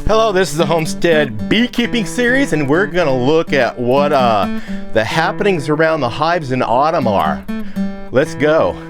Hello, this is the Homestead Beekeeping series, and we're going to look at what the happenings around the hives in autumn are. Let's go.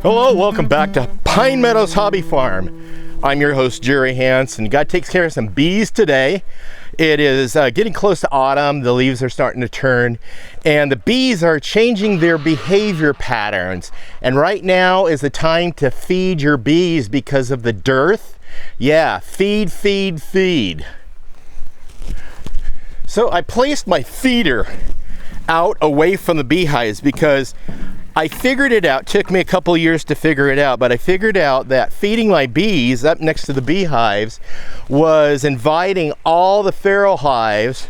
Hello, welcome back to Pine Meadows Hobby Farm. I'm your host, Jerry Hansen. Got to take care of some bees today. It is getting close to autumn. The leaves are starting to turn, and the bees are changing their behavior patterns. And right now is the time to feed your bees because of the dearth. Yeah, feed, feed, feed. So I placed my feeder out away from the beehives because I figured it out. It took me a couple years to figure it out, but I figured out that feeding my bees up next to the beehives was inviting all the feral hives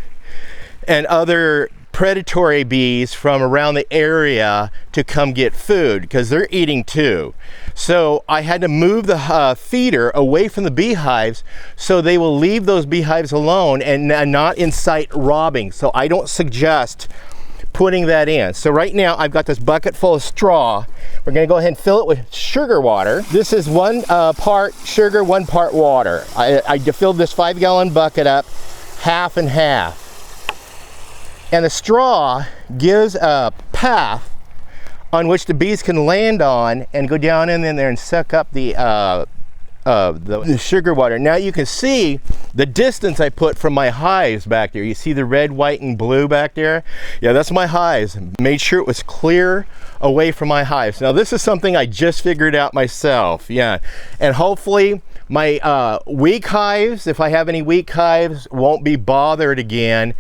and other predatory bees from around the area to come get food because they're eating too. So I had to move the feeder away from the beehives so they will leave those beehives alone and not incite robbing. So I don't suggest putting that in. So right now I've got this bucket full of straw. We're going to go ahead and fill it with sugar water. This is 1 part sugar, 1 part water. I filled this 5-gallon bucket up half and half. And the straw gives a path on which the bees can land on and go down in there and suck up the sugar water. Now you can see the distance I put from my hives back there. You see the red, white, and blue back there? Yeah, that's my hives. Made sure it was clear away from my hives. Now this is something I just figured out myself. Yeah, and hopefully my weak hives, if I have any weak hives, won't be bothered again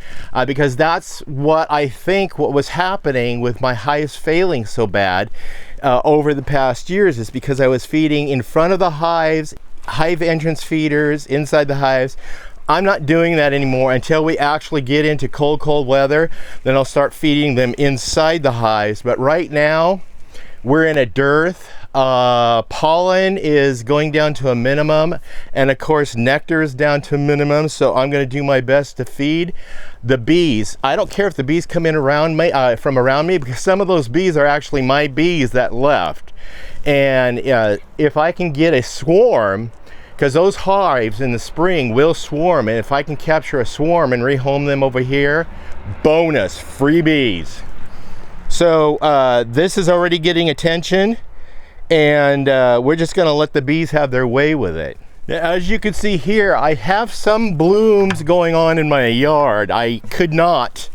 because that's what I think what was happening with my hives failing so bad over the past years is because I was feeding in front of the hives, hive entrance feeders inside the hives. I'm not doing that anymore until we actually get into cold weather. Then I'll start feeding them inside the hives. But right now we're in a dearth. Pollen is going down to a minimum, and of course nectar is down to a minimum, so I'm going to do my best to feed the bees. I don't care if the bees come in around me, from around me, because some of those bees are actually my bees that left. And if I can get a swarm, because those hives in the spring will swarm, and if I can capture a swarm and rehome them over here, bonus, free bees. So this is already getting attention, and we're just going to let the bees have their way with it. As you can see here, I have some blooms going on in my yard. I could not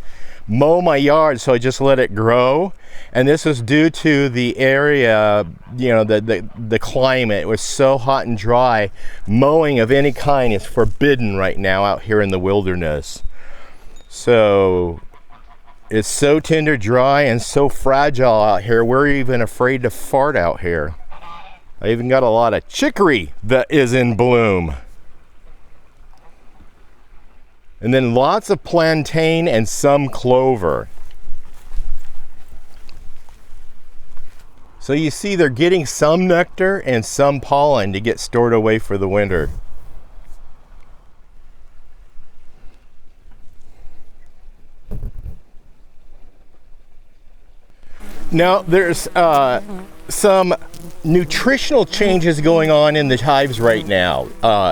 mow my yard, so I just let it grow, and this was due to the area, you know, the climate. It was so hot and dry. Mowing of any kind is forbidden right now out here in the wilderness. So it's so tender, dry, and so fragile out here, we're even afraid to fart out here. I even got a lot of chicory that is in bloom. And then lots of plantain and some clover. So you see they're getting some nectar and some pollen to get stored away for the winter. Now there's some nutritional changes going on in the hives right now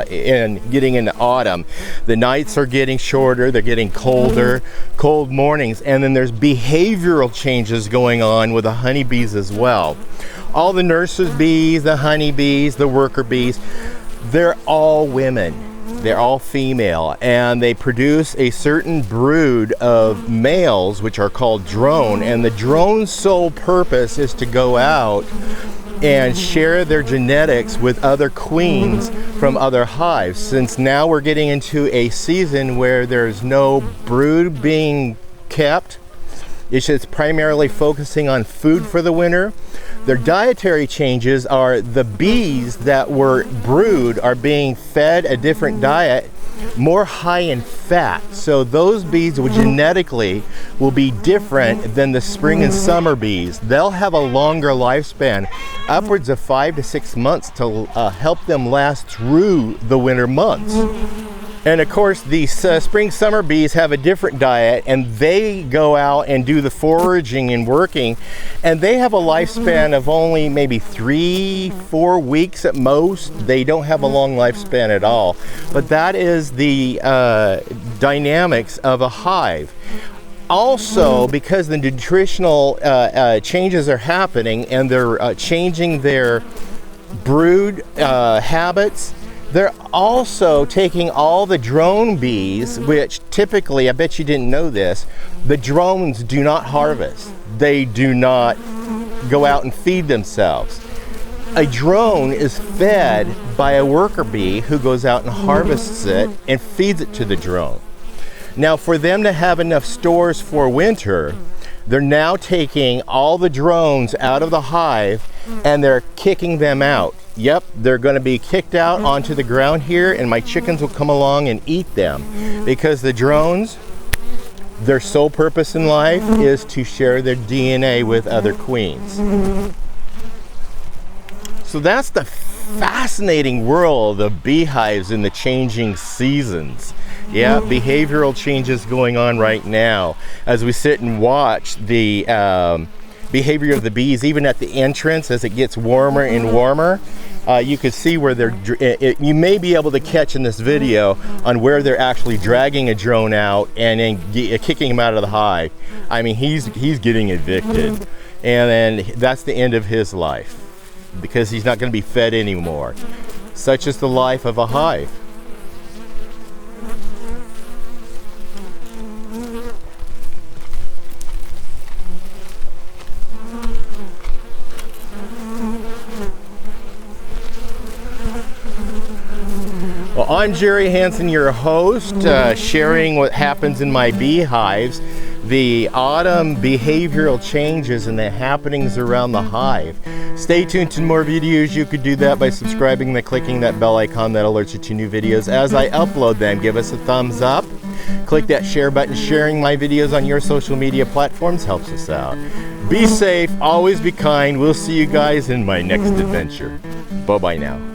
and getting into autumn. The nights are getting shorter, they're getting colder, cold mornings, and then there's behavioral changes going on with the honeybees as well. All the nurses bees, the honeybees, the worker bees, they're all women. They're all female, and they produce a certain brood of males which are called drone, and the drone's sole purpose is to go out and share their genetics with other queens from other hives. Since now we're getting into a season where there's no brood being kept, it's just primarily focusing on food for the winter. Their dietary changes are the bees that were brood are being fed a different diet, more high in fat. So those bees will genetically will be different than the spring and summer bees. They'll have a longer lifespan, upwards of 5 to 6 months, to help them last through the winter months. And of course, the spring summer bees have a different diet, and they go out and do the foraging and working, and they have a lifespan of only maybe 3-4 weeks at most. They don't have a long lifespan at all. But that is the dynamics of a hive. Also, because the nutritional changes are happening and they're changing their brood habits, they're also taking all the drone bees, which typically, I bet you didn't know this, the drones do not harvest. They do not go out and feed themselves. A drone is fed by a worker bee who goes out and harvests it and feeds it to the drone. Now, for them to have enough stores for winter, they're now taking all the drones out of the hive and they're kicking them out. Yep, they're going to be kicked out onto the ground here, and my chickens will come along and eat them, because the drones, their sole purpose in life is to share their DNA with other queens. So that's the fascinating world of beehives in the changing seasons. Yeah, behavioral changes going on right now as we sit and watch the behavior of the bees, even at the entrance as it gets warmer and warmer. You can see where you may be able to catch in this video on where they're actually dragging a drone out and then kicking him out of the hive. I mean, he's getting evicted, and then that's the end of his life, because he's not going to be fed anymore. Such is the life of a hive. Well, I'm Jerry Hansen, your host, sharing what happens in my beehives, the autumn behavioral changes and the happenings around the hive. Stay tuned to more videos. You could do that by subscribing and clicking that bell icon that alerts you to new videos as I upload them. Give us a thumbs up. Click that share button. Sharing my videos on your social media platforms helps us out. Be safe, always be kind. We'll see you guys in my next adventure. Bye-bye now.